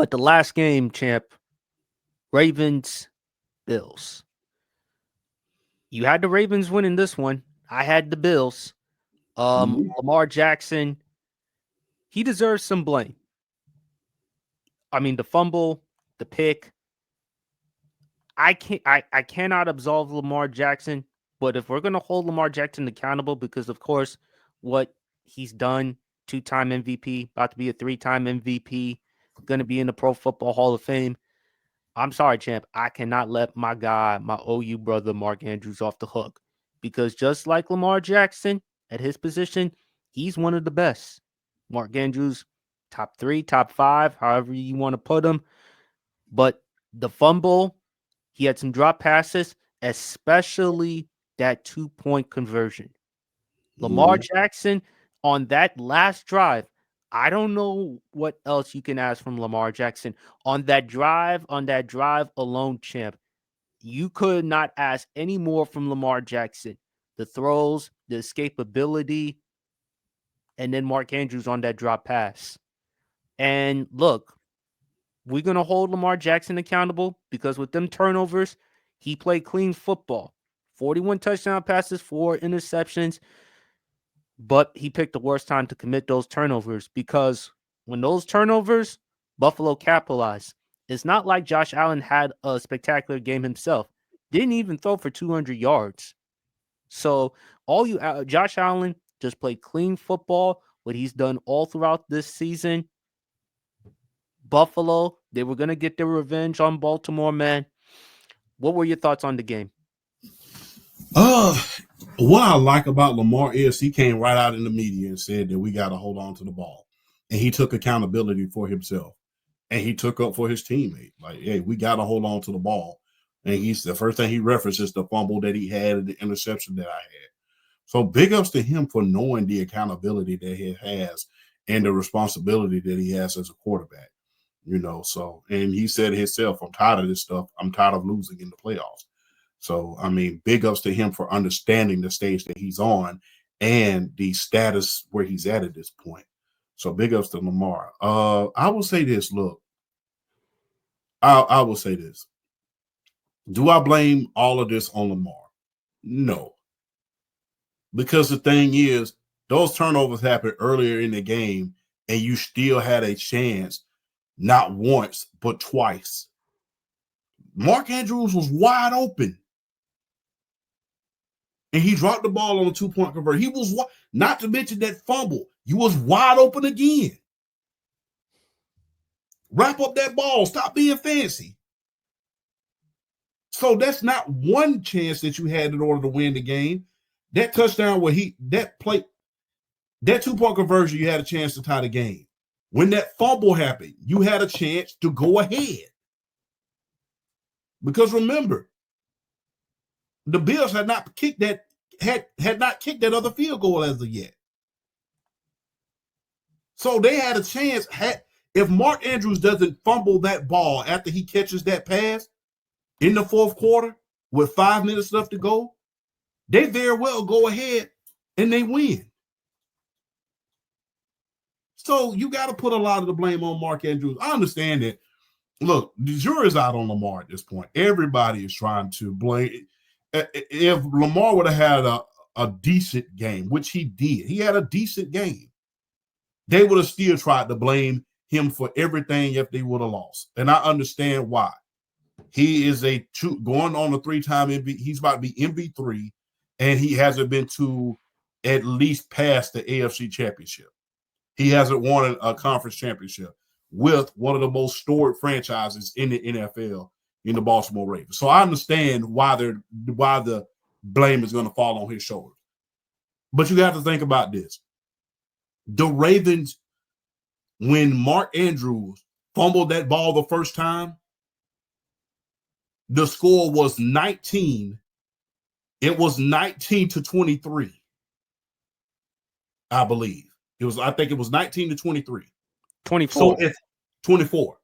But the last game, champ, Ravens, Bills. You had the Ravens winning this one. I had the Bills. Mhm. Lamar Jackson, he deserves some blame. I mean, the fumble, the pick. I cannot absolve Lamar Jackson, but if we're gonna hold Lamar Jackson accountable, because of course what he's done, 2-time MVP, about to be a 3-time MVP, gonna be in the Pro Football Hall of Fame. I'm sorry, champ. I cannot let my guy, my OU brother, Mark Andrews, off the hook because just like Lamar Jackson at his position, he's one of the best. Mark Andrews, top 3, top 5, however you want to put him. But the fumble, he had some drop passes, especially that 2-point conversion. Lamar Mhm. Jackson on that last drive, I don't know what else you can ask from Lamar Jackson on that drive alone, champ. You could not ask any more from Lamar Jackson. The throws, the escapability, and then Mark Andrews on that drop pass. And look, we're going to hold Lamar Jackson accountable because with them turnovers, he played clean football. 41 touchdown passes, 4 interceptions. But he picked the worst time to commit those turnovers because when those turnovers, Buffalo capitalized. It's not like Josh Allen had a spectacular game himself. Didn't even throw for 200 yards. So Josh Allen just played clean football, what he's done all throughout this season. Buffalo, they were gonna get their revenge on Baltimore, man. What were your thoughts on the game? Uh, what I like about Lamar is he came right out in the media and said that we got to hold on to the ball, and he took accountability for himself, and he took up for his teammate. Like, hey, we got to hold on to the ball. And he's the first thing he references the fumble that he had and the interception that I had. So big ups to him for knowing the accountability that he has and the responsibility that he has as a quarterback. So and he said himself, I'm tired of this stuff. I'm tired of losing in the playoffs. So I mean, big ups to him for understanding the stage that he's on and the status where he's at this point. So big ups to Lamar. I will say this. Look, I will say this. Do I blame all of this on Lamar? No, because the thing is, those turnovers happened earlier in the game, and you still had a chance, not once but twice. Mark Andrews was wide open, and he dropped the ball on a 2-point conversion. He was not to mention that fumble. You was wide open again. Wrap up that ball. Stop being fancy. So that's not one chance that you had in order to win the game. That touchdown where that 2-point conversion, you had a chance to tie the game. When that fumble happened, you had a chance to go ahead. Because remember, the Bills had not kicked that other field goal as of yet. So they had a chance. If Mark Andrews doesn't fumble that ball after he catches that pass in the fourth quarter with 5 minutes left to go, they very well go ahead and they win. So you got to put a lot of the blame on Mark Andrews. I understand that. Look, the jury's out on Lamar at this point. Everybody is trying to blame. If Lamar would have had a decent game, which he did, he had a decent game, they would have still tried to blame him for everything if they would have lost. And I understand why. He is going on a 3-time MVP. He's about to be MVP3, and he hasn't been to at least past the AFC Championship. He hasn't won a conference championship with one of the most storied franchises in the NFL, in the Baltimore Ravens. So I understand why the blame is going to fall on his shoulders. But you have to think about this. The Ravens, when Mark Andrews fumbled that ball the first time, the score was 19. It was 19-23, I believe. I think it was 19-23. 24. So it's 24.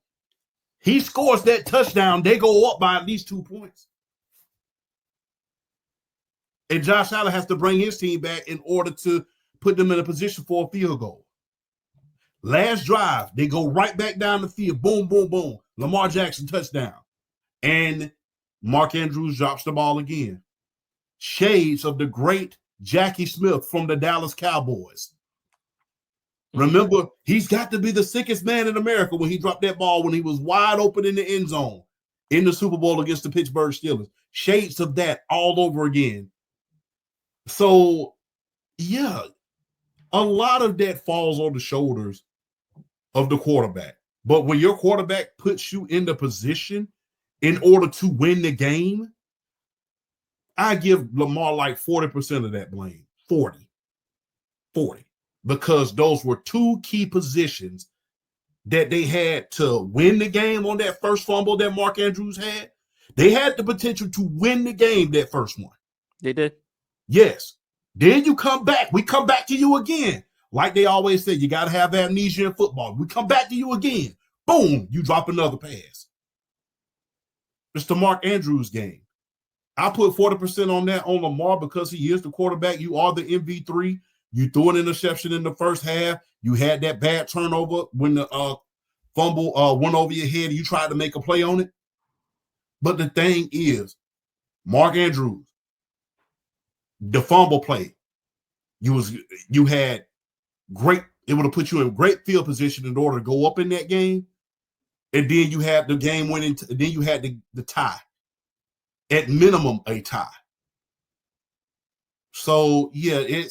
He scores that touchdown, they go up by at least 2 points. And Josh Allen has to bring his team back in order to put them in a position for a field goal. Last drive, they go right back down the field. Boom, boom, boom. Lamar Jackson touchdown. And Mark Andrews drops the ball again. Shades of the great Jackie Smith from the Dallas Cowboys. Remember, he's got to be the sickest man in America when he dropped that ball when he was wide open in the end zone in the Super Bowl against the Pittsburgh Steelers. Shades of that all over again. So, yeah, a lot of that falls on the shoulders of the quarterback. But when your quarterback puts you in the position in order to win the game, I give Lamar like 40% of that blame. 40. Because those were two key positions that they had to win the game on that first fumble that Mark Andrews had. They had the potential to win the game that first one. They did. Yes. Then you come back. We come back to you again. Like they always say, you got to have amnesia in football. We come back to you again. Boom, you drop another pass. It's the Mark Andrews game. I put 40% on that on Lamar because he is the quarterback. You are the MV3. You threw an interception in the first half. You had that bad turnover when the fumble went over your head and you tried to make a play on it. But the thing is, Mark Andrews, the fumble play, you had great, it would have put you in great field position in order to go up in that game. And then you had the game winning, then you had the tie. At minimum, a tie. So, yeah,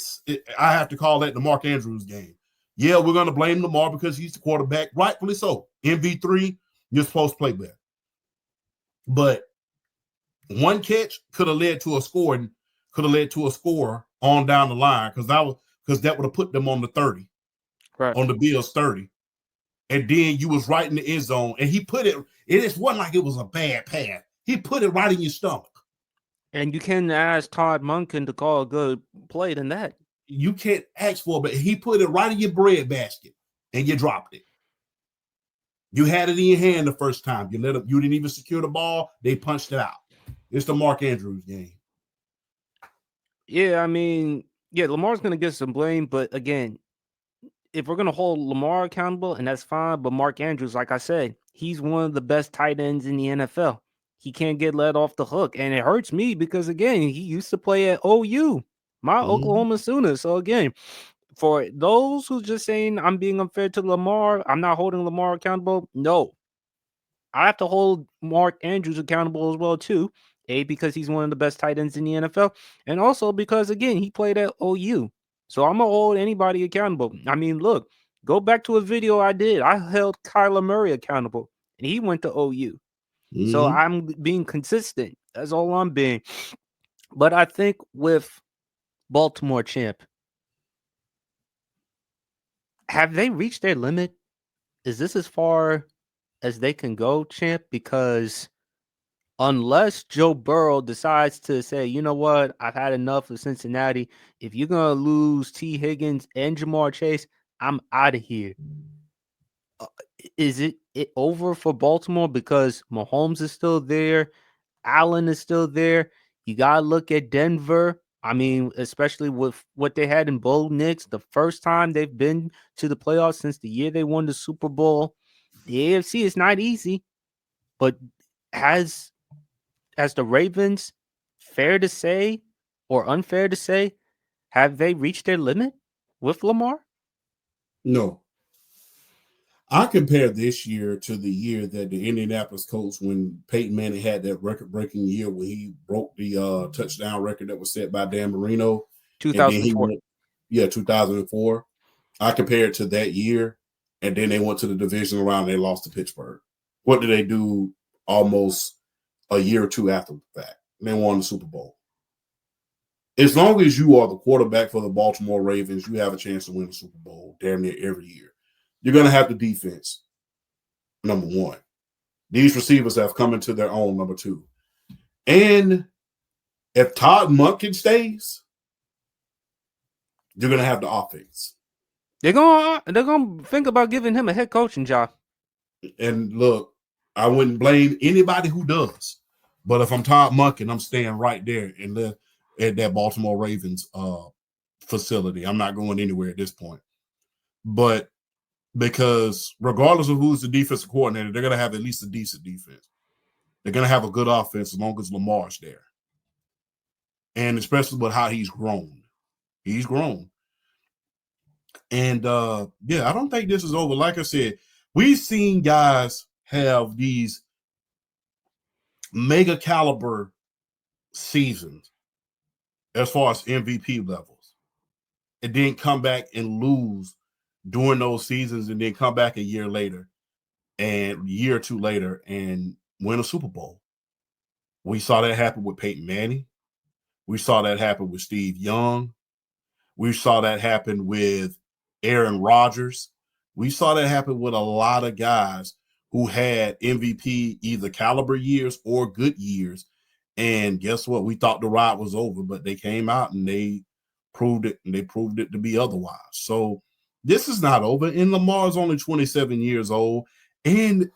I have to call that the Mark Andrews game. Yeah, we're going to blame Lamar because he's the quarterback. Rightfully so. MV3, you're supposed to play better. But one catch could have led to a score and could have led to a score on down the line because that would have put them on the 30, right, on the Bills 30. And then you was right in the end zone. And he put it, it wasn't like it was a bad pass. He put it right in your stomach. And you can ask Todd Monken to call a good play than that. You can't ask for it, but he put it right in your bread basket and you dropped it. You had it in your hand the first time. You didn't even secure the ball. They punched it out. It's the Mark Andrews game. Yeah, I mean, yeah, Lamar's going to get some blame, but again, if we're going to hold Lamar accountable, and that's fine, but Mark Andrews, like I said, he's one of the best tight ends in the NFL. He can't get let off the hook, and it hurts me because, again, he used to play at OU, my Oklahoma Sooners. So, again, for those who just saying I'm being unfair to Lamar, I'm not holding Lamar accountable. No, I have to hold Mark Andrews accountable as well, too. A, because he's one of the best tight ends in the NFL, and also because, again, he played at OU. So I'm going to hold anybody accountable. I mean, look, go back to a video I did. I held Kyler Murray accountable, and he went to OU. So I'm being consistent. That's all I'm being. But I think with Baltimore, champ, have they reached their limit? Is this as far as they can go, champ? Because unless Joe Burrow decides to say, you know what, I've had enough of Cincinnati. If you're going to lose T. Higgins and Jamar Chase, I'm out of here. Is it over for Baltimore because Mahomes is still there? Allen is still there. You got to look at Denver. I mean, especially with what they had in Bo Nix, the first time they've been to the playoffs since the year they won the Super Bowl. The AFC is not easy, but has the Ravens, fair to say or unfair to say, have they reached their limit with Lamar? No. I compare this year to the year that the Indianapolis Colts, when Peyton Manning had that record-breaking year when he broke the touchdown record that was set by Dan Marino. 2004. 2004. I compare it to that year, and then they went to the divisional round and they lost to Pittsburgh. What did they do almost a year or two after that? They won the Super Bowl. As long as you are the quarterback for the Baltimore Ravens, you have a chance to win the Super Bowl damn near every year. You're going to have the defense, number one. These receivers have come into their own, number two. And if Todd Monken stays, you're going to have the offense. They're going to think about giving him a head coaching job. And look, I wouldn't blame anybody who does. But if I'm Todd Monken, I'm staying right there at that Baltimore Ravens facility. I'm not going anywhere at this point. But because regardless of who's the defensive coordinator, they're going to have at least a decent defense. They're going to have a good offense as long as Lamar's there. And especially with how he's grown. He's grown. And I don't think this is over. Like I said, we've seen guys have these mega caliber seasons as far as MVP levels, and then come back and lose during those seasons, and then come back a year later and a year or two later and win a Super Bowl. We saw that happen with Peyton Manning. We saw that happen with Steve Young. We saw that happen with Aaron Rodgers. We saw that happen with a lot of guys who had MVP either caliber years or good years. And guess what? We thought the ride was over, but they came out and they proved it, and they proved it to be otherwise. So this is not over. And Lamar's only 27 years old. And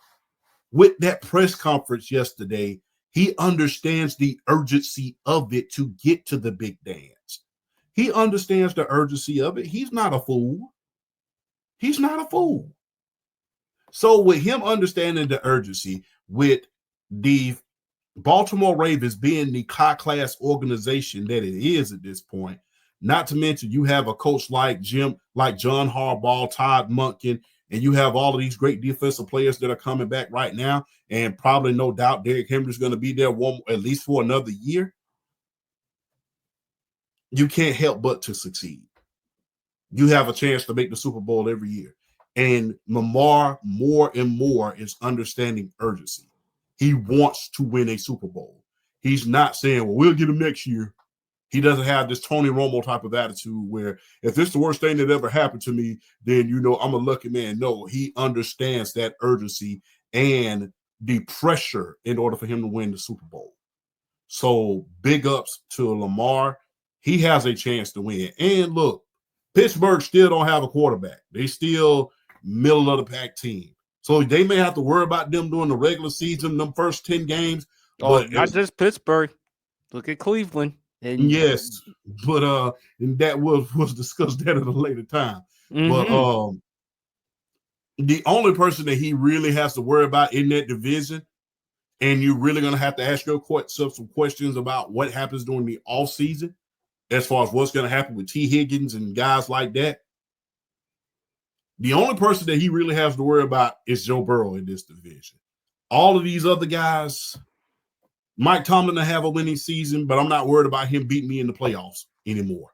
with that press conference yesterday, he understands the urgency of it to get to the big dance. He understands the urgency of it. He's not a fool. He's not a fool. So with him understanding the urgency, with the Baltimore Ravens being the high-class organization that it is at this point, not to mention you have a coach like John Harbaugh, Todd Monken, and you have all of these great defensive players that are coming back right now, and probably no doubt Derrick Henry's going to be there at least for another year. You can't help but to succeed. You have a chance to make the Super Bowl every year. And Lamar, more and more, is understanding urgency. He wants to win a Super Bowl. He's not saying, well, we'll get him next year. He doesn't have this Tony Romo type of attitude where if it's the worst thing that ever happened to me, then, I'm a lucky man. No, he understands that urgency and the pressure in order for him to win the Super Bowl. So big ups to Lamar. He has a chance to win. And look, Pittsburgh still don't have a quarterback. They still middle of the pack team. So they may have to worry about them during the regular season, them first 10 games. Oh, but not just Pittsburgh. Look at Cleveland. And yes, but and that was discussed at a later time. Mm-hmm. But the only person that he really has to worry about in that division, and you're really going to have to ask yourself some questions about what happens during the offseason, as far as what's going to happen with T. Higgins and guys like that. The only person that he really has to worry about is Joe Burrow in this division. All of these other guys, Mike Tomlin will have a winning season, but I'm not worried about him beating me in the playoffs anymore.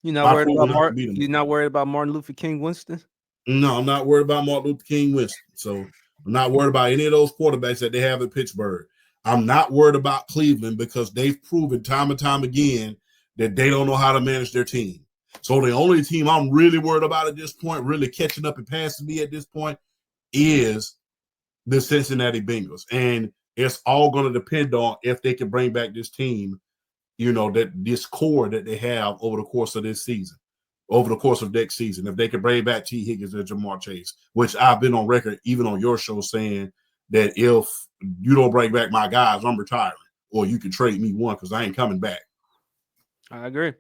You're not worried about Martin Luther King Winston? No, I'm not worried about Martin Luther King Winston. So I'm not worried about any of those quarterbacks that they have in Pittsburgh. I'm not worried about Cleveland because they've proven time and time again that they don't know how to manage their team. So the only team I'm really worried about at this point, really catching up and passing me at this point, is the Cincinnati Bengals. And it's all going to depend on if they can bring back this team, that this core that they have over the course of this season, over the course of next season. If they can bring back T. Higgins and Jamar Chase, which I've been on record, even on your show, saying that if you don't bring back my guys, I'm retiring, or you can trade me one because I ain't coming back. I agree.